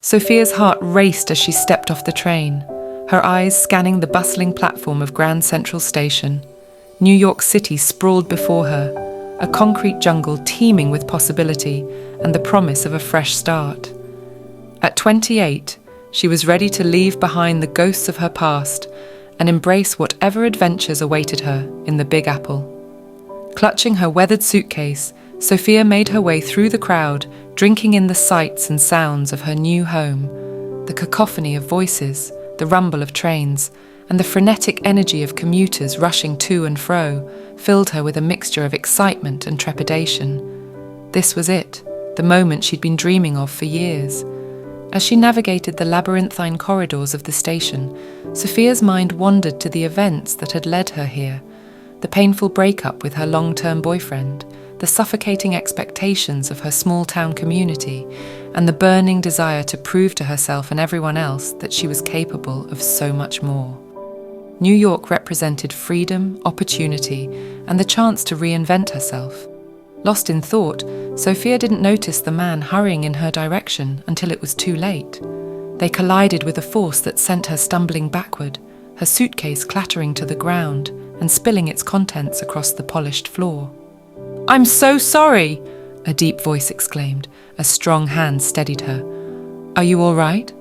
Sophia's heart raced as she stepped off the train, her eyes scanning the bustling platform of Grand Central Station. New York City sprawled before her, a concrete jungle teeming with possibility and the promise of a fresh start. At 28, she was ready to leave behind the ghosts of her past and embrace whatever adventures awaited her in the Big Apple. Clutching her weathered suitcase, Sophia made her way through the crowd, drinking in the sights and sounds of her new home, the cacophony of voices, the rumble of trains, and the frenetic energy of commuters rushing to and fro filled her with a mixture of excitement and trepidation. This was it, the moment she'd been dreaming of for years. As she navigated the labyrinthine corridors of the station, Sophia's mind wandered to the events that had led her here, the painful breakup with her long-term boyfriend, the suffocating expectations of her small-town community, and the burning desire to prove to herself and everyone else that she was capable of so much more. New York represented freedom, opportunity, and the chance to reinvent herself. Lost in thought, Sophia didn't notice the man hurrying in her direction until it was too late. They collided with a force that sent her stumbling backward, her suitcase clattering to the ground and spilling its contents across the polished floor. "I'm so sorry!" a deep voice exclaimed, as strong hands steadied her. "Are you all right?"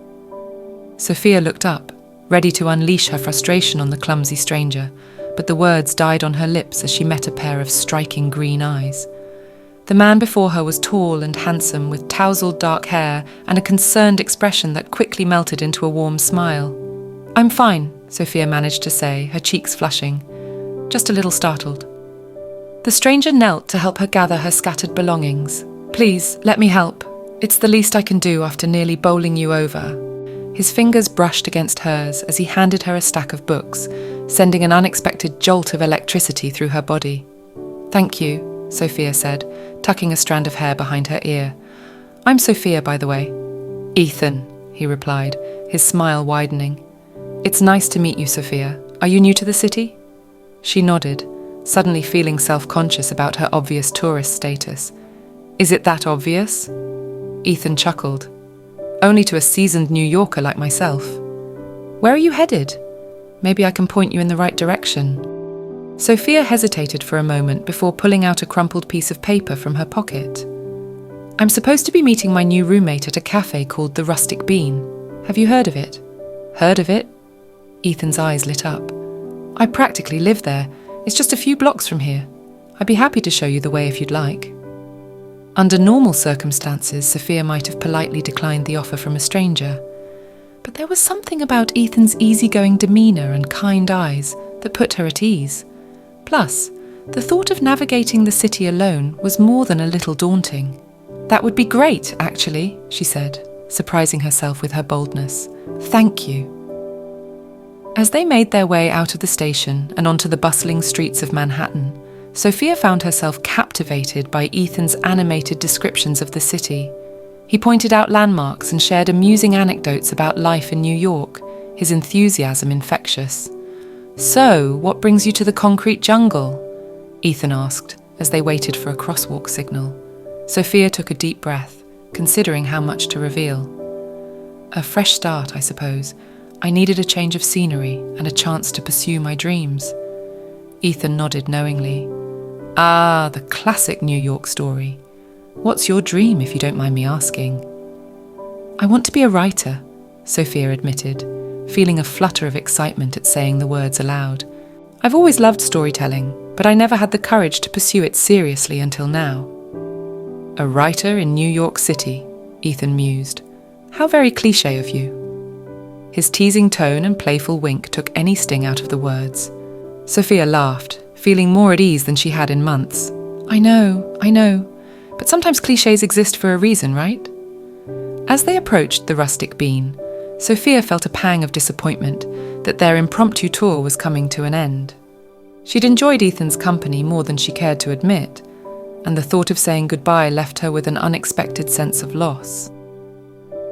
Sophia looked up, ready to unleash her frustration on the clumsy stranger, but the words died on her lips as she met a pair of striking green eyes. The man before her was tall and handsome, with tousled dark hair and a concerned expression that quickly melted into a warm smile. "I'm fine," Sophia managed to say, her cheeks flushing. "Just a little startled." The stranger knelt to help her gather her scattered belongings. "Please, let me help. It's the least I can do after nearly bowling you over." His fingers brushed against hers as he handed her a stack of books, sending an unexpected jolt of electricity through her body. "Thank you," Sophia said, tucking a strand of hair behind her ear. "I'm Sophia, by the way." "Ethan," he replied, his smile widening. "It's nice to meet you, Sophia. Are you new to the city?" She nodded, suddenly feeling self-conscious about her obvious tourist status. "Is it that obvious?" Ethan chuckled. "Only to a seasoned New Yorker like myself." "Where are you headed? Maybe I can point you in the right direction." Sophia hesitated for a moment before pulling out a crumpled piece of paper from her pocket. "I'm supposed to be meeting my new roommate at a cafe called the Rustic Bean. Have you heard of it?" "Heard of it?" Ethan's eyes lit up. "I practically live there. It's just a few blocks from here. I'd be happy to show you the way if you'd like." Under normal circumstances, Sophia might have politely declined the offer from a stranger. But there was something about Ethan's easygoing demeanour and kind eyes that put her at ease. Plus, the thought of navigating the city alone was more than a little daunting. "That would be great, actually," she said, surprising herself with her boldness. "Thank you." As they made their way out of the station and onto the bustling streets of Manhattan, Sophia found herself captivated by Ethan's animated descriptions of the city. He pointed out landmarks and shared amusing anecdotes about life in New York, his enthusiasm infectious. "So, what brings you to the concrete jungle?" Ethan asked, as they waited for a crosswalk signal. Sophia took a deep breath, considering how much to reveal. "A fresh start, I suppose. I needed a change of scenery and a chance to pursue my dreams." Ethan nodded knowingly. "Ah, the classic New York story. What's your dream, if you don't mind me asking?" "I want to be a writer," Sophia admitted, feeling a flutter of excitement at saying the words aloud. "I've always loved storytelling, but I never had the courage to pursue it seriously until now." "A writer in New York City," Ethan mused. "How very cliché of you." His teasing tone and playful wink took any sting out of the words. Sophia laughed, feeling more at ease than she had in months. I know, but sometimes clichés exist for a reason, right?" As they approached the Rustic Bean, Sophia felt a pang of disappointment that their impromptu tour was coming to an end. She'd enjoyed Ethan's company more than she cared to admit, and the thought of saying goodbye left her with an unexpected sense of loss.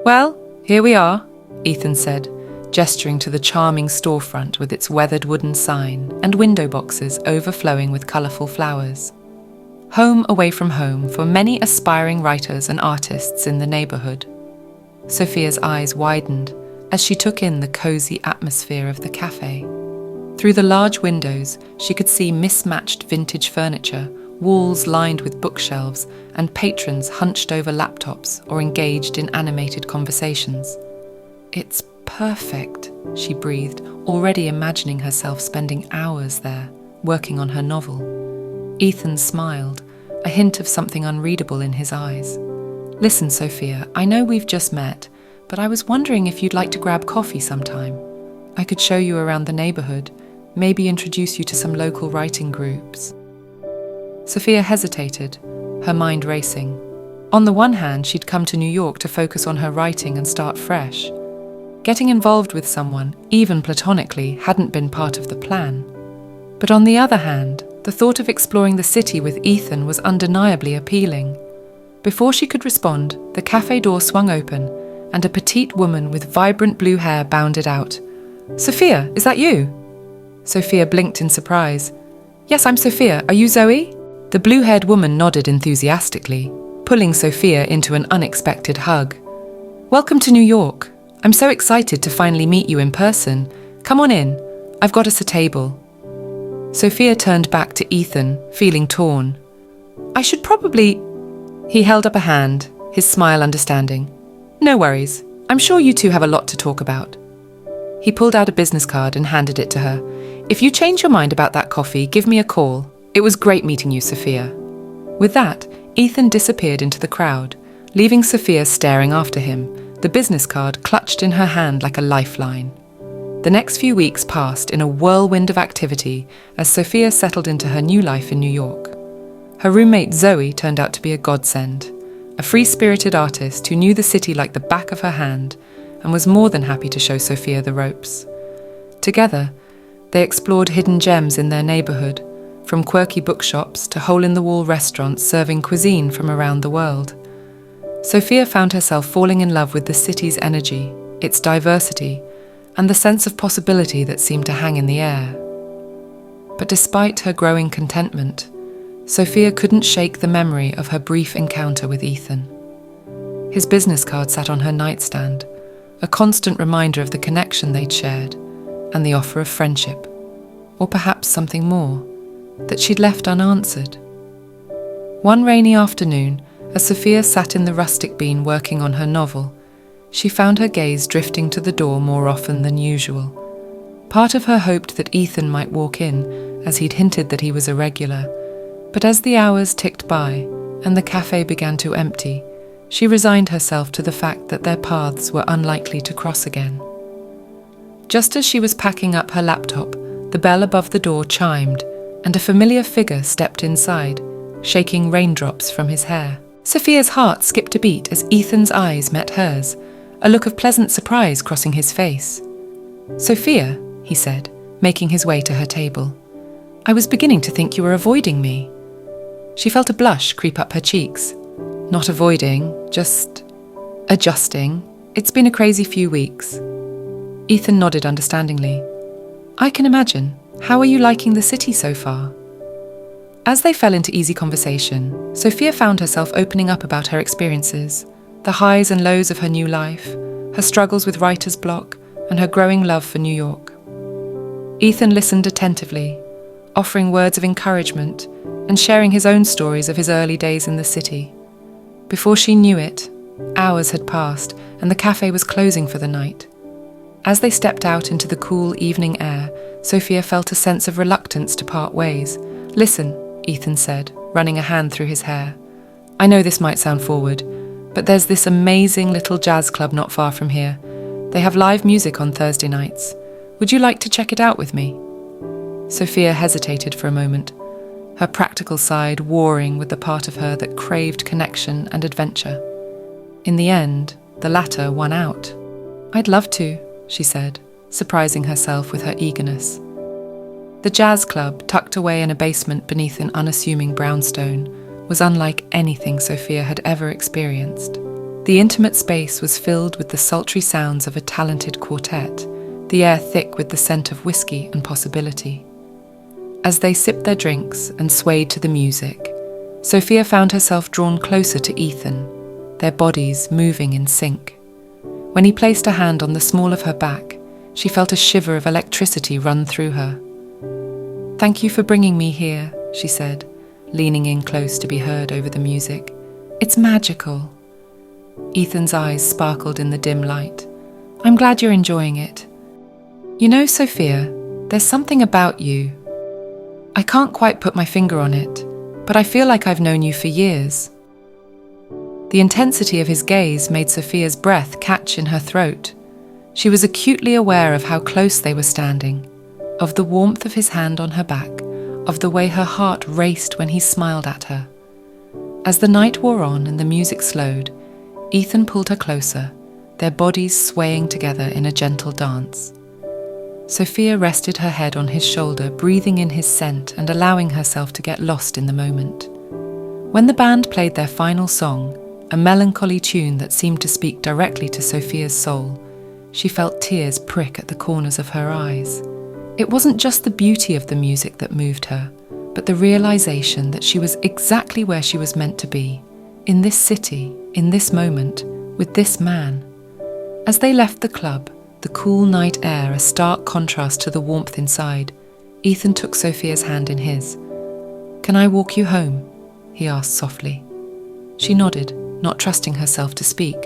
"Well, here we are," Ethan said, gesturing to the charming storefront with its weathered wooden sign and window boxes overflowing with colourful flowers. Home away from home for many aspiring writers and artists in the neighbourhood. Sophia's eyes widened as she took in the cozy atmosphere of the cafe. Through the large windows, she could see mismatched vintage furniture, walls lined with bookshelves, and patrons hunched over laptops or engaged in animated conversations. "It's perfect," she breathed, already imagining herself spending hours there, working on her novel. Ethan smiled, a hint of something unreadable in his eyes. "Listen, Sophia, I know we've just met, but I was wondering if you'd like to grab coffee sometime. I could show you around the neighborhood, maybe introduce you to some local writing groups." Sophia hesitated, her mind racing. On the one hand, she'd come to New York to focus on her writing and start fresh. Getting involved with someone, even platonically, hadn't been part of the plan. But on the other hand, the thought of exploring the city with Ethan was undeniably appealing. Before she could respond, the cafe door swung open, and a petite woman with vibrant blue hair bounded out. "Sophia, is that you?" Sophia blinked in surprise. "Yes, I'm Sophia. Are you Zoe?" The blue-haired woman nodded enthusiastically, pulling Sophia into an unexpected hug. "Welcome to New York. I'm so excited to finally meet you in person. Come on in. I've got us a table." Sophia turned back to Ethan, feeling torn. "I should probably—" He held up a hand, his smile understanding. "No worries. I'm sure you two have a lot to talk about." He pulled out a business card and handed it to her. "If you change your mind about that coffee, give me a call. It was great meeting you, Sophia." With that, Ethan disappeared into the crowd, leaving Sophia staring after him, the business card clutched in her hand like a lifeline. The next few weeks passed in a whirlwind of activity as Sophia settled into her new life in New York. Her roommate Zoe turned out to be a godsend, a free-spirited artist who knew the city like the back of her hand and was more than happy to show Sophia the ropes. Together, they explored hidden gems in their neighborhood, from quirky bookshops to hole-in-the-wall restaurants serving cuisine from around the world. Sophia found herself falling in love with the city's energy, its diversity, and the sense of possibility that seemed to hang in the air. But despite her growing contentment, Sophia couldn't shake the memory of her brief encounter with Ethan. His business card sat on her nightstand, a constant reminder of the connection they'd shared, and the offer of friendship, or perhaps something more, that she'd left unanswered. One rainy afternoon, as Sophia sat in the rustic bean working on her novel, she found her gaze drifting to the door more often than usual. Part of her hoped that Ethan might walk in, as he'd hinted that he was a regular, but as the hours ticked by and the cafe began to empty, she resigned herself to the fact that their paths were unlikely to cross again. Just as she was packing up her laptop, the bell above the door chimed, and a familiar figure stepped inside, shaking raindrops from his hair. Sophia's heart skipped a beat as Ethan's eyes met hers, a look of pleasant surprise crossing his face. "Sophia," he said, making his way to her table. "I was beginning to think you were avoiding me." She felt a blush creep up her cheeks. "Not avoiding, just adjusting. It's been a crazy few weeks." Ethan nodded understandingly. "I can imagine. How are you liking the city so far?" As they fell into easy conversation, Sophia found herself opening up about her experiences, the highs and lows of her new life, her struggles with writer's block, and her growing love for New York. Ethan listened attentively, offering words of encouragement and sharing his own stories of his early days in the city. Before she knew it, hours had passed and the cafe was closing for the night. As they stepped out into the cool evening air, Sophia felt a sense of reluctance to part ways. "Listen," Ethan said, running a hand through his hair. "I know this might sound forward, but there's this amazing little jazz club not far from here. They have live music on Thursday nights. Would you like to check it out with me?" Sophia hesitated for a moment, her practical side warring with the part of her that craved connection and adventure. In the end, the latter won out. "I'd love to," she said, surprising herself with her eagerness. The jazz club, tucked away in a basement beneath an unassuming brownstone, was unlike anything Sophia had ever experienced. The intimate space was filled with the sultry sounds of a talented quartet, the air thick with the scent of whiskey and possibility. As they sipped their drinks and swayed to the music, Sophia found herself drawn closer to Ethan, their bodies moving in sync. When he placed a hand on the small of her back, she felt a shiver of electricity run through her. "Thank you for bringing me here," she said, leaning in close to be heard over the music. "It's magical." Ethan's eyes sparkled in the dim light. "I'm glad you're enjoying it. You know, Sophia, there's something about you. I can't quite put my finger on it, but I feel like I've known you for years." The intensity of his gaze made Sophia's breath catch in her throat. She was acutely aware of how close they were standing, of the warmth of his hand on her back, of the way her heart raced when he smiled at her. As the night wore on and the music slowed, Ethan pulled her closer, their bodies swaying together in a gentle dance. Sophia rested her head on his shoulder, breathing in his scent and allowing herself to get lost in the moment. When the band played their final song, a melancholy tune that seemed to speak directly to Sophia's soul, she felt tears prick at the corners of her eyes. It wasn't just the beauty of the music that moved her, but the realization that she was exactly where she was meant to be, in this city, in this moment, with this man. As they left the club, the cool night air a stark contrast to the warmth inside, Ethan took Sophia's hand in his. "Can I walk you home?" he asked softly. She nodded, not trusting herself to speak.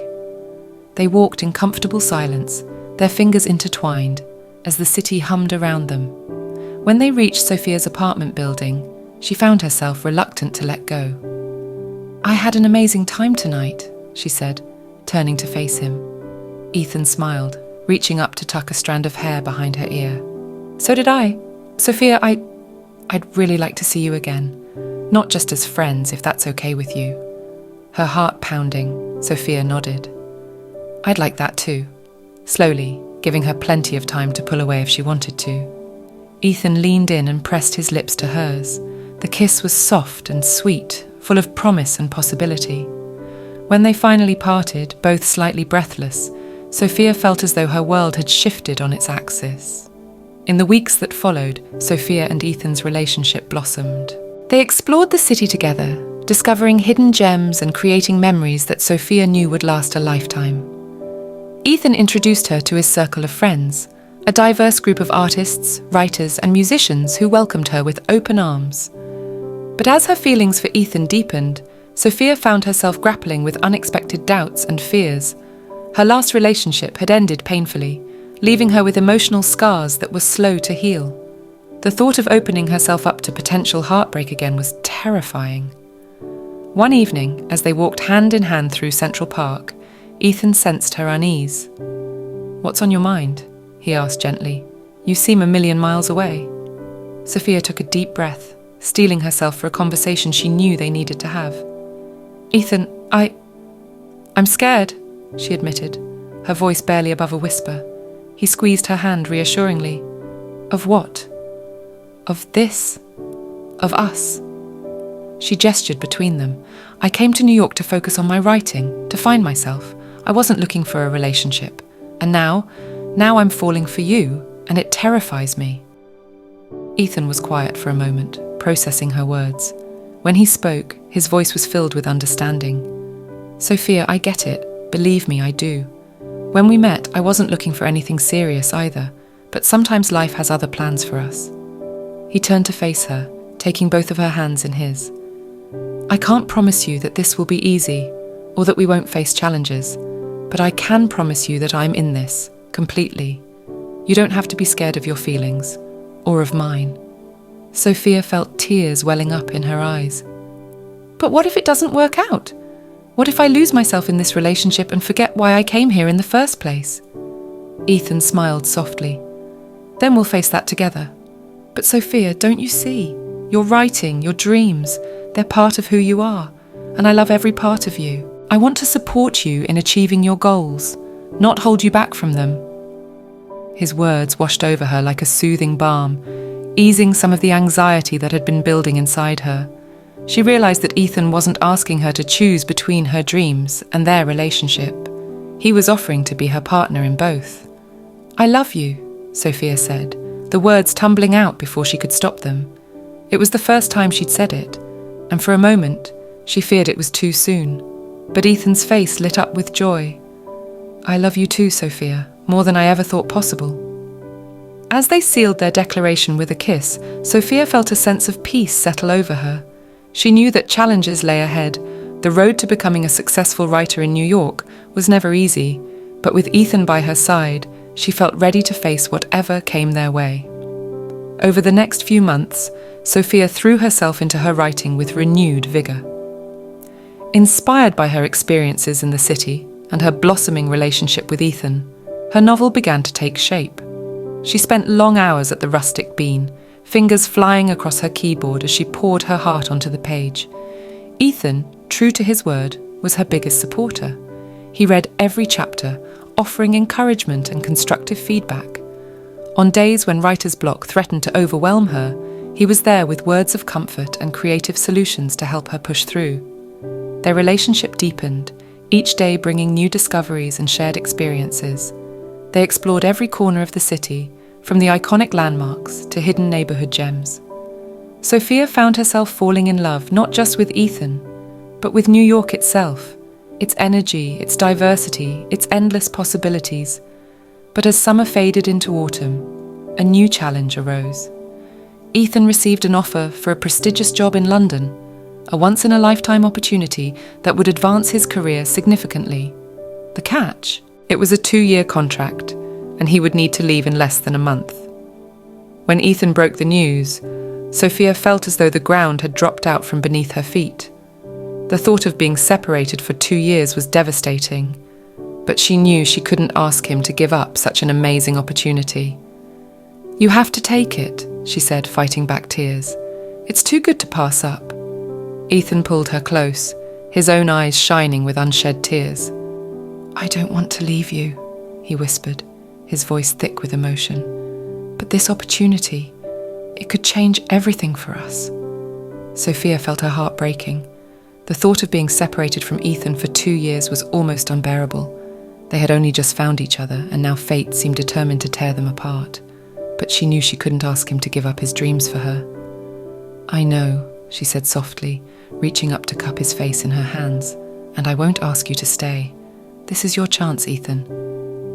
They walked in comfortable silence, their fingers intertwined, as the city hummed around them. When they reached Sophia's apartment building, she found herself reluctant to let go. "I had an amazing time tonight," she said, turning to face him. Ethan smiled, reaching up to tuck a strand of hair behind her ear. "So did I. Sophia, I'd really like to see you again. Not just as friends, if that's okay with you." Her heart pounding, Sophia nodded. "I'd like that too," slowly, giving her plenty of time to pull away if she wanted to. Ethan leaned in and pressed his lips to hers. The kiss was soft and sweet, full of promise and possibility. When they finally parted, both slightly breathless, Sophia felt as though her world had shifted on its axis. In the weeks that followed, Sophia and Ethan's relationship blossomed. They explored the city together, discovering hidden gems and creating memories that Sophia knew would last a lifetime. Ethan introduced her to his circle of friends, a diverse group of artists, writers, and musicians who welcomed her with open arms. But as her feelings for Ethan deepened, Sophia found herself grappling with unexpected doubts and fears. Her last relationship had ended painfully, leaving her with emotional scars that were slow to heal. The thought of opening herself up to potential heartbreak again was terrifying. One evening, as they walked hand in hand through Central Park, Ethan sensed her unease. "What's on your mind?" he asked gently. "You seem a million miles away." Sophia took a deep breath, steeling herself for a conversation she knew they needed to have. "Ethan, I'm scared," she admitted, her voice barely above a whisper. He squeezed her hand reassuringly. "Of what?" "Of this. Of us." She gestured between them. "I came to New York to focus on my writing, to find myself. I wasn't looking for a relationship. And now I'm falling for you, and it terrifies me." Ethan was quiet for a moment, processing her words. When he spoke, his voice was filled with understanding. "Sophia, I get it. Believe me, I do. When we met, I wasn't looking for anything serious either, but sometimes life has other plans for us." He turned to face her, taking both of her hands in his. "I can't promise you that this will be easy, or that we won't face challenges, but I can promise you that I'm in this, completely. You don't have to be scared of your feelings, or of mine." Sophia felt tears welling up in her eyes. "But what if it doesn't work out? What if I lose myself in this relationship and forget why I came here in the first place?" Ethan smiled softly. "Then we'll face that together. But Sophia, don't you see? Your writing, your dreams, they're part of who you are, and I love every part of you. I want to support you in achieving your goals, not hold you back from them." His words washed over her like a soothing balm, easing some of the anxiety that had been building inside her. She realized that Ethan wasn't asking her to choose between her dreams and their relationship. He was offering to be her partner in both. "I love you," Sophia said, the words tumbling out before she could stop them. It was the first time she'd said it, and for a moment, she feared it was too soon. But Ethan's face lit up with joy. I love you too, Sophia, more than I ever thought possible. As they sealed their declaration with a kiss, Sophia felt a sense of peace settle over her. She knew that challenges lay ahead. The road to becoming a successful writer in New York was never easy, but with Ethan by her side, she felt ready to face whatever came their way. Over the next few months, Sophia threw herself into her writing with renewed vigour. Inspired by her experiences in the city and her blossoming relationship with Ethan, her novel began to take shape. She spent long hours at the rustic bean, fingers flying across her keyboard as she poured her heart onto the page. Ethan, true to his word, was her biggest supporter. He read every chapter, offering encouragement and constructive feedback. On days when writer's block threatened to overwhelm her, he was there with words of comfort and creative solutions to help her push through. Their relationship deepened, each day bringing new discoveries and shared experiences. They explored every corner of the city, from the iconic landmarks to hidden neighbourhood gems. Sophia found herself falling in love not just with Ethan, but with New York itself, its energy, its diversity, its endless possibilities. But as summer faded into autumn, a new challenge arose. Ethan received an offer for a prestigious job in London, a once-in-a-lifetime opportunity that would advance his career significantly. The catch? It was a 2-year contract, and he would need to leave in less than a month. When Ethan broke the news, Sophia felt as though the ground had dropped out from beneath her feet. The thought of being separated for 2 years was devastating, but she knew she couldn't ask him to give up such an amazing opportunity. "You have to take it," she said, fighting back tears. "It's too good to pass up." Ethan pulled her close, his own eyes shining with unshed tears. "I don't want to leave you," he whispered, his voice thick with emotion. "But this opportunity, it could change everything for us." Sophia felt her heart breaking. The thought of being separated from Ethan for 2 years was almost unbearable. They had only just found each other, and now fate seemed determined to tear them apart. But she knew she couldn't ask him to give up his dreams for her. "I know," she said softly, reaching up to cup his face in her hands, "and I won't ask you to stay. This is your chance, Ethan.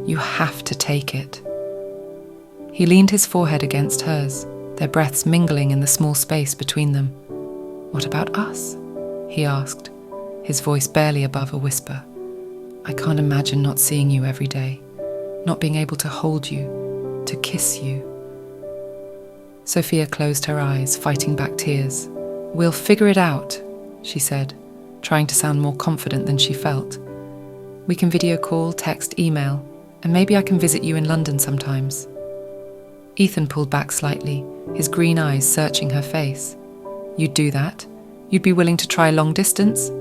You have to take it." He leaned his forehead against hers, their breaths mingling in the small space between them. "What about us?" he asked, his voice barely above a whisper. "I can't imagine not seeing you every day, not being able to hold you, to kiss you." Sophia closed her eyes, fighting back tears. "We'll figure it out," she said, trying to sound more confident than she felt. "We can video call, text, email, and maybe I can visit you in London sometimes." Ethan pulled back slightly, his green eyes searching her face. "You'd do that? You'd be willing to try long distance?"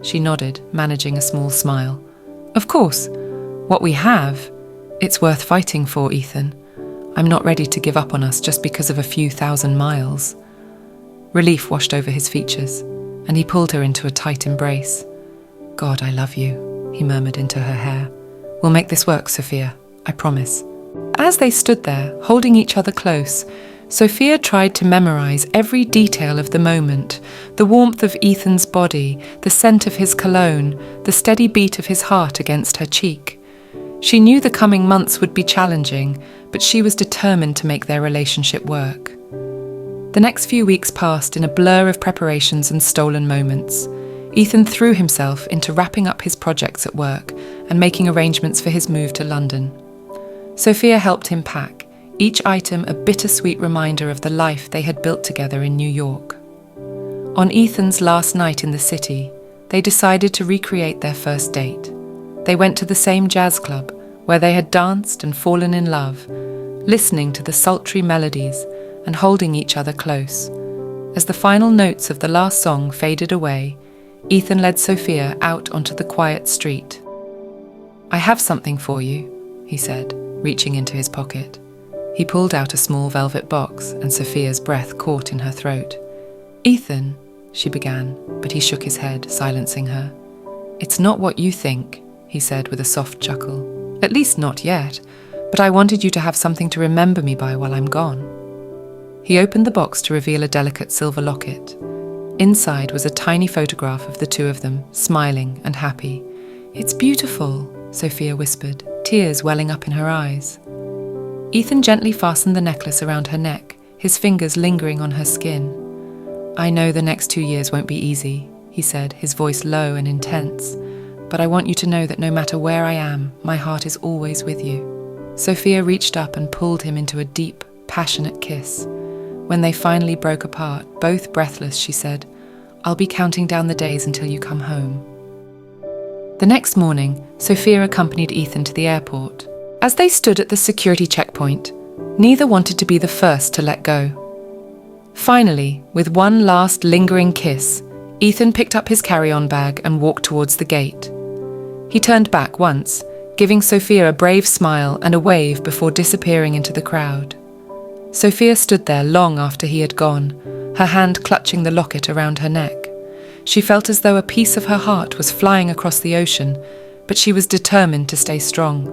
She nodded, managing a small smile. "Of course. What we have, it's worth fighting for, Ethan. I'm not ready to give up on us just because of a few thousand miles." Relief washed over his features, and he pulled her into a tight embrace. "God, I love you," he murmured into her hair. "We'll make this work, Sophia. I promise." As they stood there, holding each other close, Sophia tried to memorize every detail of the moment, the warmth of Ethan's body, the scent of his cologne, the steady beat of his heart against her cheek. She knew the coming months would be challenging, but she was determined to make their relationship work. The next few weeks passed in a blur of preparations and stolen moments. Ethan threw himself into wrapping up his projects at work and making arrangements for his move to London. Sophia helped him pack, each item a bittersweet reminder of the life they had built together in New York. On Ethan's last night in the city, they decided to recreate their first date. They went to the same jazz club where they had danced and fallen in love, listening to the sultry melodies and holding each other close. As the final notes of the last song faded away, Ethan led Sophia out onto the quiet street. "I have something for you," he said, reaching into his pocket. He pulled out a small velvet box, and Sophia's breath caught in her throat. "Ethan," she began, but he shook his head, silencing her. "It's not what you think," he said with a soft chuckle. "At least not yet, but I wanted you to have something to remember me by while I'm gone." He opened the box to reveal a delicate silver locket. Inside was a tiny photograph of the two of them, smiling and happy. "It's beautiful," Sophia whispered, tears welling up in her eyes. Ethan gently fastened the necklace around her neck, his fingers lingering on her skin. "I know the next 2 years won't be easy," he said, his voice low and intense. "But I want you to know that no matter where I am, my heart is always with you." Sophia reached up and pulled him into a deep, passionate kiss. When they finally broke apart, both breathless, she said, "I'll be counting down the days until you come home." The next morning, Sophia accompanied Ethan to the airport. As they stood at the security checkpoint, neither wanted to be the first to let go. Finally, with one last lingering kiss, Ethan picked up his carry-on bag and walked towards the gate. He turned back once, giving Sophia a brave smile and a wave before disappearing into the crowd. Sophia stood there long after he had gone, her hand clutching the locket around her neck. She felt as though a piece of her heart was flying across the ocean, but she was determined to stay strong.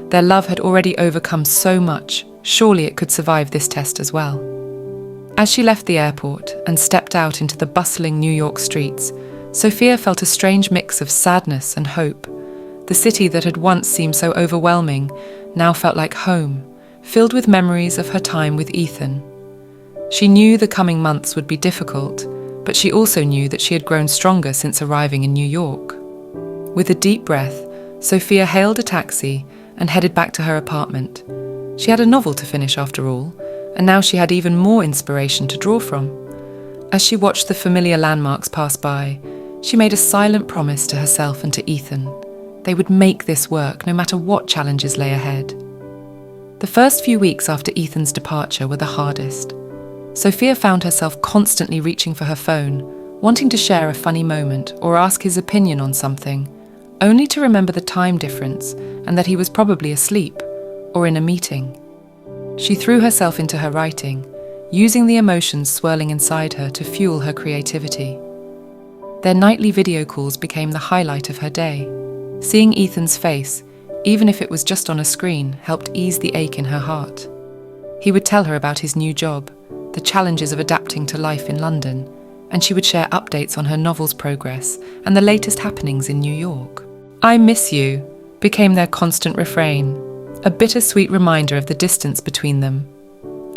Their love had already overcome so much, surely it could survive this test as well. As she left the airport and stepped out into the bustling New York streets, Sophia felt a strange mix of sadness and hope. The city that had once seemed so overwhelming now felt like home, filled with memories of her time with Ethan. She knew the coming months would be difficult, but she also knew that she had grown stronger since arriving in New York. With a deep breath, Sophia hailed a taxi and headed back to her apartment. She had a novel to finish after all, and now she had even more inspiration to draw from. As she watched the familiar landmarks pass by, she made a silent promise to herself and to Ethan. They would make this work, no matter what challenges lay ahead. The first few weeks after Ethan's departure were the hardest. Sophia found herself constantly reaching for her phone, wanting to share a funny moment or ask his opinion on something, only to remember the time difference and that he was probably asleep or in a meeting. She threw herself into her writing, using the emotions swirling inside her to fuel her creativity. Their nightly video calls became the highlight of her day. Seeing Ethan's face, even if it was just on a screen, helped ease the ache in her heart. He would tell her about his new job, the challenges of adapting to life in London, and she would share updates on her novel's progress and the latest happenings in New York. "I miss you" became their constant refrain, a bittersweet reminder of the distance between them.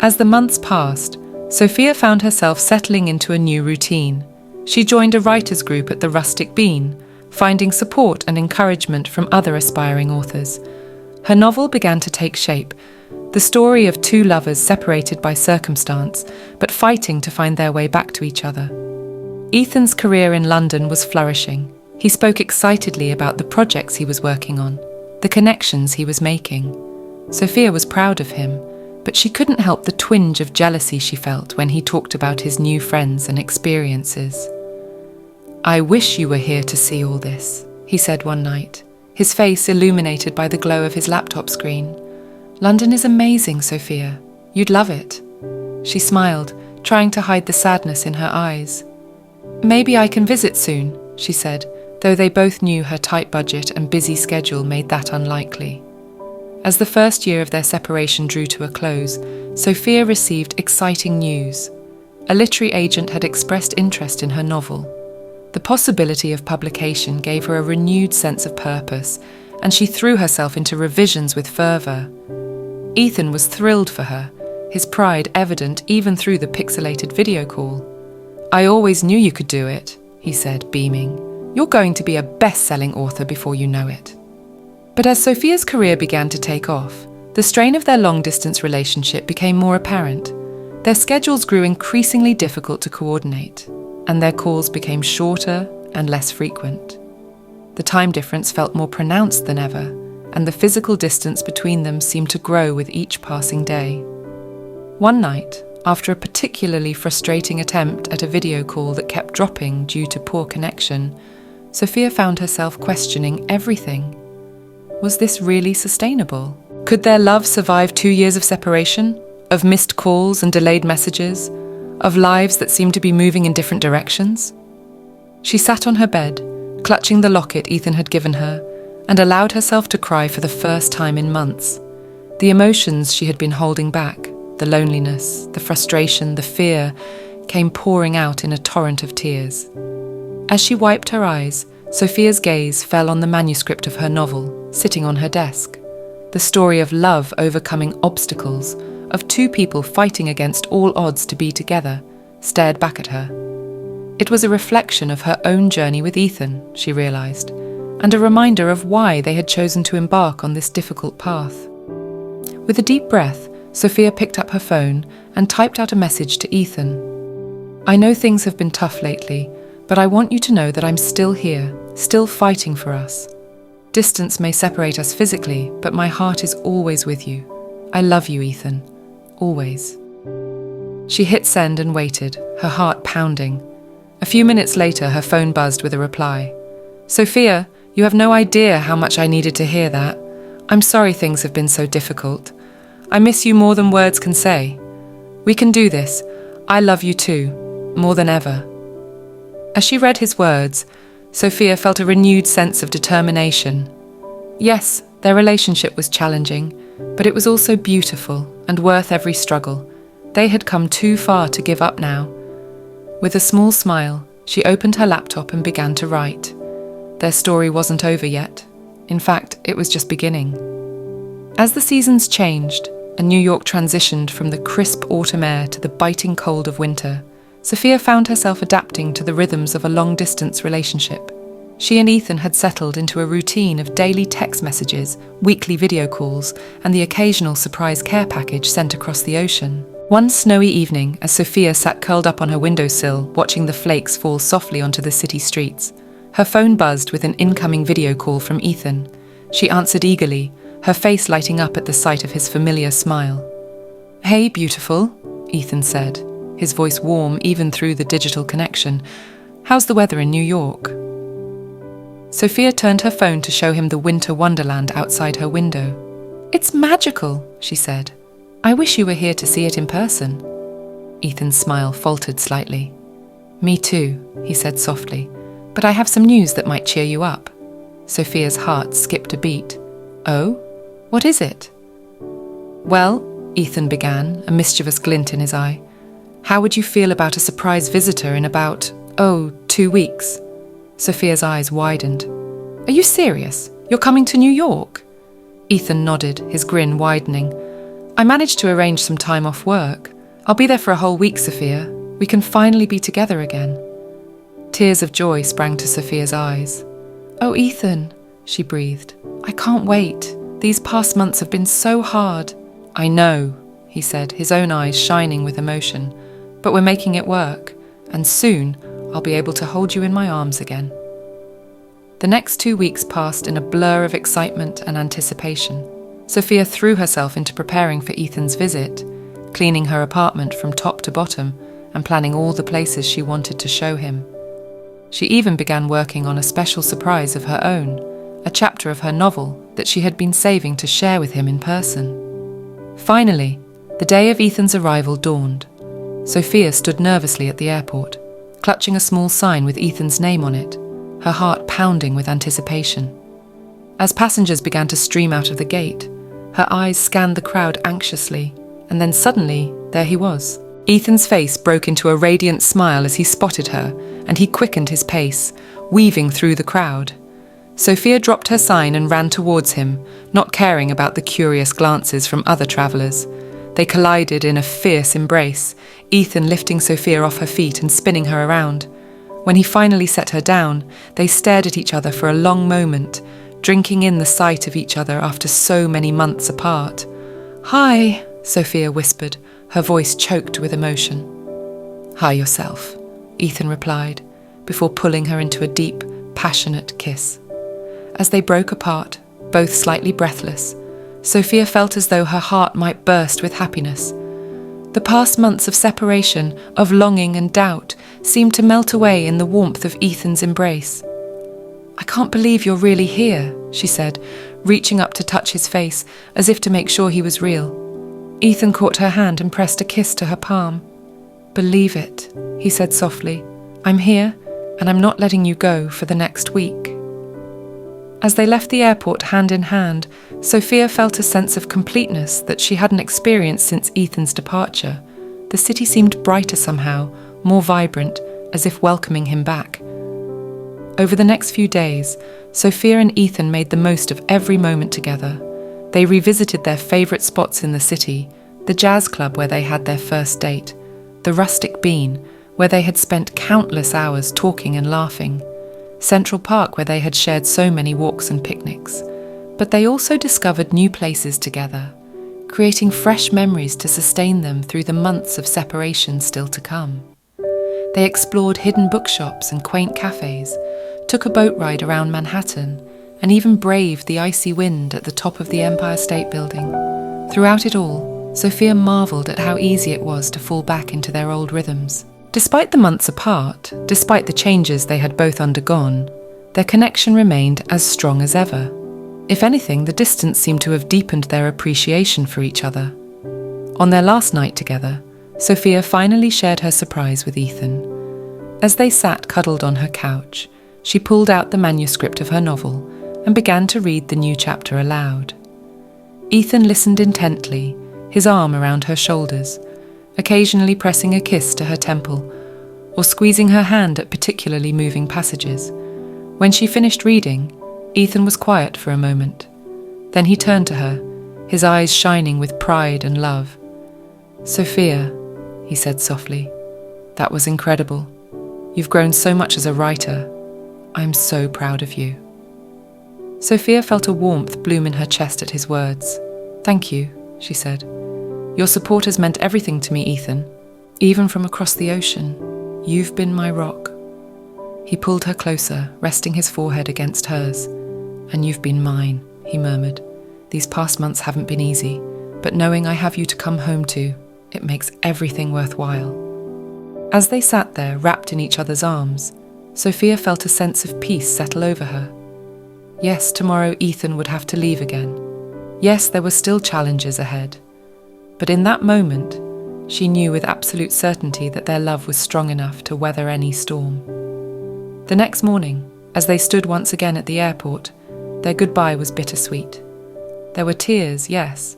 As the months passed, Sophia found herself settling into a new routine. She joined a writers' group at the Rustic Bean, finding support and encouragement from other aspiring authors. Her novel began to take shape, the story of two lovers separated by circumstance, but fighting to find their way back to each other. Ethan's career in London was flourishing. He spoke excitedly about the projects he was working on, the connections he was making. Sophia was proud of him, but she couldn't help the twinge of jealousy she felt when he talked about his new friends and experiences. "I wish you were here to see all this," he said one night, his face illuminated by the glow of his laptop screen. "London is amazing, Sophia. You'd love it." She smiled, trying to hide the sadness in her eyes. "Maybe I can visit soon," she said, though they both knew her tight budget and busy schedule made that unlikely. As the first year of their separation drew to a close, Sophia received exciting news. A literary agent had expressed interest in her novel. The possibility of publication gave her a renewed sense of purpose, and she threw herself into revisions with fervour. Ethan was thrilled for her, his pride evident even through the pixelated video call. "I always knew you could do it," he said, beaming. "You're going to be a best-selling author before you know it." But as Sophia's career began to take off, the strain of their long-distance relationship became more apparent. Their schedules grew increasingly difficult to coordinate, and their calls became shorter and less frequent. The time difference felt more pronounced than ever, and the physical distance between them seemed to grow with each passing day. One night, after a particularly frustrating attempt at a video call that kept dropping due to poor connection, Sophia found herself questioning everything. Was this really sustainable? Could their love survive 2 years of separation, of missed calls and delayed messages, of lives that seemed to be moving in different directions? She sat on her bed, clutching the locket Ethan had given her, and allowed herself to cry for the first time in months. The emotions she had been holding back, the loneliness, the frustration, the fear, came pouring out in a torrent of tears. As she wiped her eyes, Sophia's gaze fell on the manuscript of her novel, sitting on her desk. The story of love overcoming obstacles, of two people fighting against all odds to be together, stared back at her. It was a reflection of her own journey with Ethan, she realised, and a reminder of why they had chosen to embark on this difficult path. With a deep breath, Sophia picked up her phone and typed out a message to Ethan. "I know things have been tough lately, but I want you to know that I'm still here, still fighting for us. Distance may separate us physically, but my heart is always with you. I love you, Ethan. Always." She hit send and waited, her heart pounding. A few minutes later, her phone buzzed with a reply. "Sophia, you have no idea how much I needed to hear that. I'm sorry things have been so difficult. I miss you more than words can say. We can do this. I love you too, more than ever." As she read his words, Sophia felt a renewed sense of determination. Yes, their relationship was challenging, but it was also beautiful and worth every struggle. They had come too far to give up now. With a small smile, she opened her laptop and began to write. Their story wasn't over yet. In fact, it was just beginning. As the seasons changed, and New York transitioned from the crisp autumn air to the biting cold of winter, Sophia found herself adapting to the rhythms of a long-distance relationship. She and Ethan had settled into a routine of daily text messages, weekly video calls, and the occasional surprise care package sent across the ocean. One snowy evening, as Sophia sat curled up on her windowsill, watching the flakes fall softly onto the city streets, her phone buzzed with an incoming video call from Ethan. She answered eagerly, her face lighting up at the sight of his familiar smile. "Hey, beautiful," Ethan said, his voice warm even through the digital connection. "How's the weather in New York?" Sophia turned her phone to show him the winter wonderland outside her window. "It's magical," she said. "I wish you were here to see it in person." Ethan's smile faltered slightly. "Me too," he said softly, "but I have some news that might cheer you up." Sophia's heart skipped a beat. "Oh? What is it?" "Well," Ethan began, a mischievous glint in his eye, "how would you feel about a surprise visitor in about, 2 weeks? Sophia's eyes widened. "Are you serious? You're coming to New York?" Ethan nodded, his grin widening. "I managed to arrange some time off work. I'll be there for a whole week, Sophia. We can finally be together again." Tears of joy sprang to Sophia's eyes. "Oh, Ethan," she breathed. "I can't wait. These past months have been so hard." "I know," he said, his own eyes shining with emotion. "But we're making it work, and soon I'll be able to hold you in my arms again." The next 2 weeks passed in a blur of excitement and anticipation. Sophia threw herself into preparing for Ethan's visit, cleaning her apartment from top to bottom and planning all the places she wanted to show him. She even began working on a special surprise of her own, a chapter of her novel that she had been saving to share with him in person. Finally, the day of Ethan's arrival dawned. Sophia stood nervously at the airport, clutching a small sign with Ethan's name on it, her heart pounding with anticipation. As passengers began to stream out of the gate, her eyes scanned the crowd anxiously, and then suddenly, there he was. Ethan's face broke into a radiant smile as he spotted her, and he quickened his pace, weaving through the crowd. Sophia dropped her sign and ran towards him, not caring about the curious glances from other travellers. They collided in a fierce embrace, Ethan lifting Sophia off her feet and spinning her around. When he finally set her down, they stared at each other for a long moment, drinking in the sight of each other after so many months apart. "Hi," Sophia whispered, her voice choked with emotion. "Hi yourself," Ethan replied, before pulling her into a deep, passionate kiss. As they broke apart, both slightly breathless, Sophia felt as though her heart might burst with happiness. The past months of separation, of longing and doubt, seemed to melt away in the warmth of Ethan's embrace. "I can't believe you're really here," she said, reaching up to touch his face, as if to make sure he was real. Ethan caught her hand and pressed a kiss to her palm. "Believe it," he said softly. "I'm here, and I'm not letting you go for the next week." As they left the airport hand in hand, Sophia felt a sense of completeness that she hadn't experienced since Ethan's departure. The city seemed brighter somehow, more vibrant, as if welcoming him back. Over the next few days, Sophia and Ethan made the most of every moment together. They revisited their favourite spots in the city, the jazz club where they had their first date, the Rustic Bean, where they had spent countless hours talking and laughing, Central Park where they had shared so many walks and picnics. But they also discovered new places together, creating fresh memories to sustain them through the months of separation still to come. They explored hidden bookshops and quaint cafes, took a boat ride around Manhattan, and even braved the icy wind at the top of the Empire State Building. Throughout it all, Sophia marvelled at how easy it was to fall back into their old rhythms. Despite the months apart, despite the changes they had both undergone, their connection remained as strong as ever. If anything, the distance seemed to have deepened their appreciation for each other. On their last night together, Sophia finally shared her surprise with Ethan. As they sat cuddled on her couch, she pulled out the manuscript of her novel and began to read the new chapter aloud. Ethan listened intently, his arm around her shoulders, occasionally pressing a kiss to her temple, or squeezing her hand at particularly moving passages. When she finished reading, Ethan was quiet for a moment. Then he turned to her, his eyes shining with pride and love. "Sophia," he said softly, "that was incredible. You've grown so much as a writer. I'm so proud of you." Sophia felt a warmth bloom in her chest at his words. "Thank you," she said. "Your support has meant everything to me, Ethan. Even from across the ocean, you've been my rock." He pulled her closer, resting his forehead against hers. "And you've been mine," he murmured. "These past months haven't been easy, but knowing I have you to come home to, it makes everything worthwhile." As they sat there, wrapped in each other's arms, Sophia felt a sense of peace settle over her. Yes, tomorrow Ethan would have to leave again. Yes, there were still challenges ahead. But in that moment, she knew with absolute certainty that their love was strong enough to weather any storm. The next morning, as they stood once again at the airport, their goodbye was bittersweet. There were tears, yes,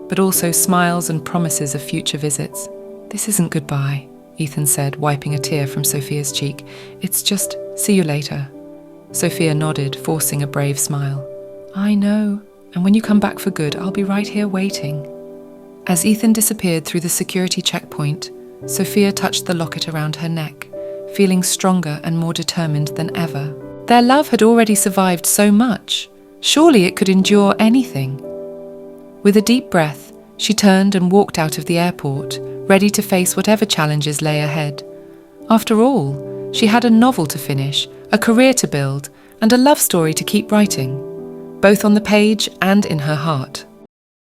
but also smiles and promises of future visits. "This isn't goodbye," Ethan said, wiping a tear from Sophia's cheek. "It's just, see you later." Sophia nodded, forcing a brave smile. "I know, and when you come back for good, I'll be right here waiting." As Ethan disappeared through the security checkpoint, Sophia touched the locket around her neck, feeling stronger and more determined than ever. Their love had already survived so much. Surely it could endure anything. With a deep breath, she turned and walked out of the airport, ready to face whatever challenges lay ahead. After all, she had a novel to finish, a career to build, and a love story to keep writing, both on the page and in her heart.